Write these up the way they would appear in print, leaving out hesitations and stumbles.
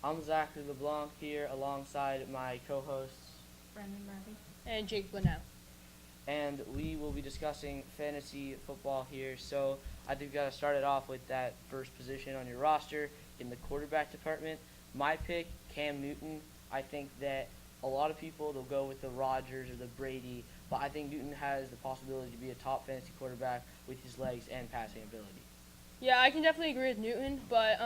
I'm Zachary LeBlanc here alongside my co-hosts, Brendan Murphy. And Jake Blunow. and we will be discussing fantasy football here. So I think we got to start it off with that first position on your roster in the quarterback department. My pick, Cam Newton. I think that a lot of people, they'll go with the Rodgers or the Brady, but I think Newton has the possibility to be a top fantasy quarterback with his legs and passing ability. Yeah, I can definitely agree with Newton, but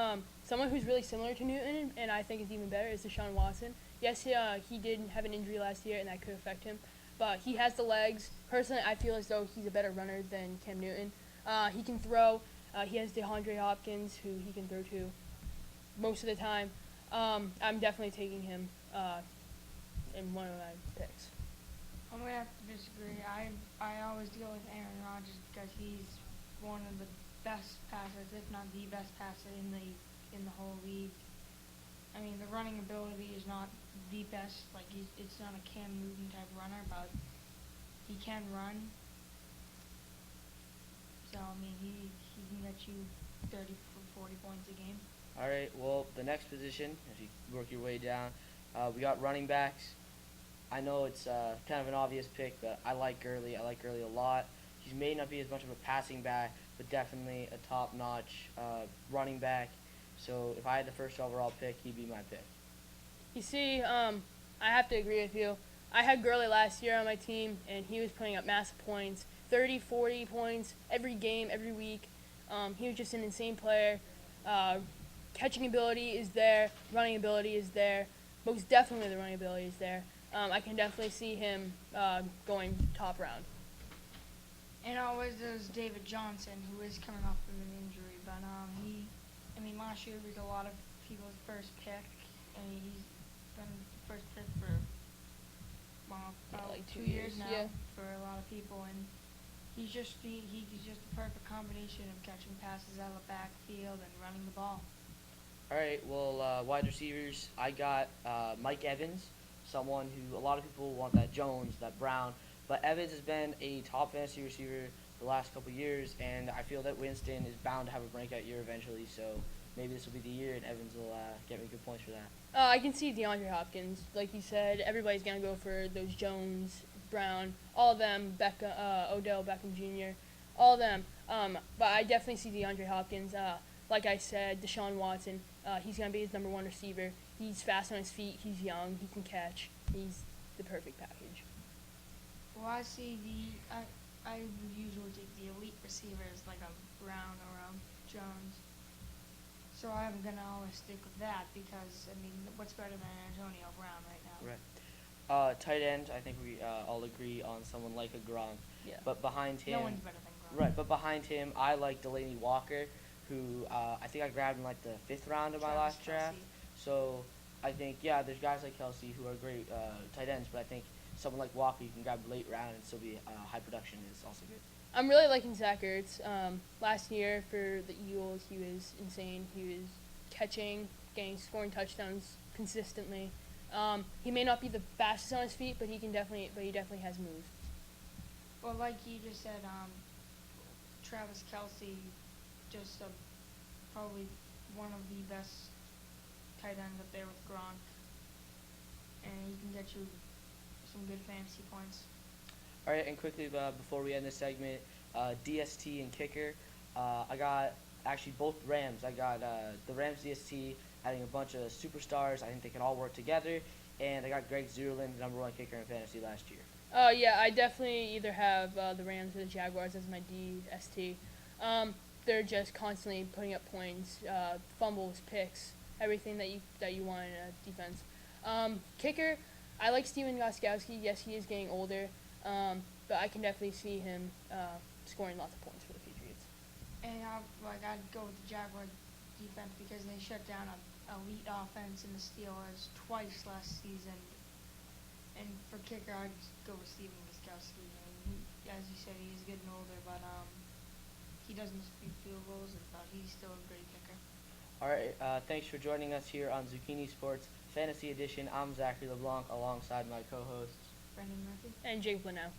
someone who's really similar to Newton, and I think is even better, is Deshaun Watson. Yes, he did have an injury last year, and that could affect him, but he has the legs. Personally, I feel as though he's a better runner than Cam Newton. He can throw. He has DeAndre Hopkins, who he can throw to most of the time. I'm definitely taking him in one of my picks. I'm gonna have to disagree. I always deal with Aaron Rodgers because he's one of the best passers, if not the best passer in the whole league. I mean, the running ability is not the best. Like it's not a Cam Newton type runner, but he can run. So I mean, he can get you 30 for 40 points a game. All right, well, the next position, as you work your way down, we got running backs. I know it's kind of an obvious pick, but I like Gurley. I like Gurley a lot. He may not be as much of a passing back, but definitely a top-notch running back. So if I had the first overall pick, he'd be my pick. You see, I have to agree with you. I had Gurley last year on my team, and he was putting up massive points, 30, 40 points every game, every week. He was just an insane player. Catching ability is there. Running ability is there. Most definitely the running ability is there. I can definitely see him going top round. And always there's David Johnson, who is coming off of an injury, but last year was a lot of people's first pick, and he's been the first pick for about like 2 years now yeah. for a lot of people, and he's just the perfect combination of catching passes out of the backfield and running the ball. All right, well, wide receivers, I got Mike Evans, someone who a lot of people want that Jones, that Brown, but Evans has been a top fantasy receiver the last couple years, and I feel that Winston is bound to have a breakout year eventually, so maybe this will be the year, and Evans will get me good points for that. I can see DeAndre Hopkins. Like you said, everybody's going to go for those Jones, Brown, all of them, Odell Beckham Jr., all of them. But I definitely see DeAndre Hopkins. Like I said, Deshaun Watson, he's going to be his number one receiver. He's fast on his feet. He's young. He can catch. He's the perfect package. Well, I would usually take the elite receivers like a Brown or a Jones. So I'm gonna always stick with that because what's better than Antonio Brown right now? Right. Tight end, I think we all agree on someone like a Gronk. Yeah. But behind him, No one's better than Gronk. right? But behind him, I like Delaney Walker, who I think I grabbed in like the 5th round of my Travis last draft. Kelce. So I think there's guys like Kelsey who are great tight ends, but I think someone like Walker you can grab late round and still be high production is also good. I'm really liking Zach Ertz. Last year for the Eagles, he was insane. He was catching, scoring touchdowns consistently. He may not be the fastest on his feet, but he definitely has moves. Well, like you just said, Travis Kelce, just probably one of the best tight ends up there with Gronk, and he can get you some good fantasy points. All right, and quickly before we end this segment, DST and kicker. I got actually both Rams. I got the Rams DST having a bunch of superstars. I think they can all work together. And I got Greg Zuerlein, the number one kicker in fantasy last year. Yeah, I definitely either have the Rams or the Jaguars as my DST. They're just constantly putting up points, fumbles, picks, everything that you want in a defense. Kicker, I like Steven Gostkowski. Yes, he is getting older, but I can definitely see him scoring lots of points for the Patriots. And I'd go with the Jaguar defense because they shut down an elite offense in the Steelers twice last season. And for kicker, I'd go with Steven Gostkowski. As you said, he's getting older, but he doesn't shoot field goals, but he's still a great kicker. All right, thanks for joining us here on Zucchini Sports Fantasy Edition. I'm Zachary LeBlanc alongside my co-hosts. Brendan Murphy. And Jake Blunow.